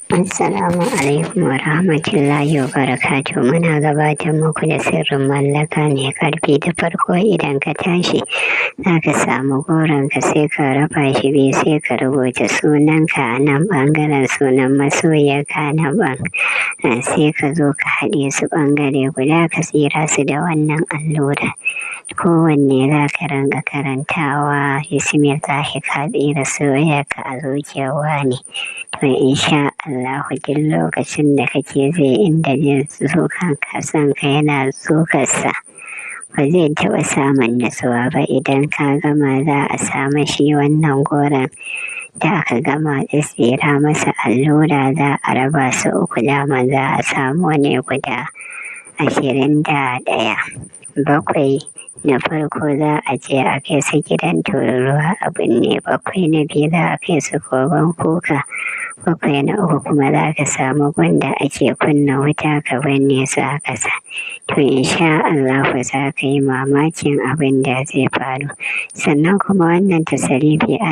Assalamu alaikum wa rahmatullahi wa barakatuh. Muna gabatar muku da sirrin mallaka mai ƙarfi. Da farko idan ka tashi za ka samu goron ka sai ka raba shi biyu sai ka rubuta sunanka a nan ɓangaren sunan masoyarka na sai ka zo ka haɗe su ɓangare guda ka tsira su da wannan allura. Kowanne za ka ringa karantawa bismillahi ka tsira soyayyarka a zuciyar wani. To insha Allahu duk lokacin da kake zai inda jin zukanka sanka yana zukarsa ba zai taɓa samun nutsuwa ba. Idan ka gama za a samu shi wannan goron da aka gama tsira masa allura za a raba su uku dama za a samu ne guda 21. Bakwai na farko za a je a kai su gidan tururuwa a binne. Bakwai na biyu za a kai su kogon kuka. Bakwai na uku kuma za ka samu gunda ake kunna wuta ka binne su a ƙasa. To insha Allahu za ka yi mamakin abin da zai faru. Sannan kuma wannan tasarifi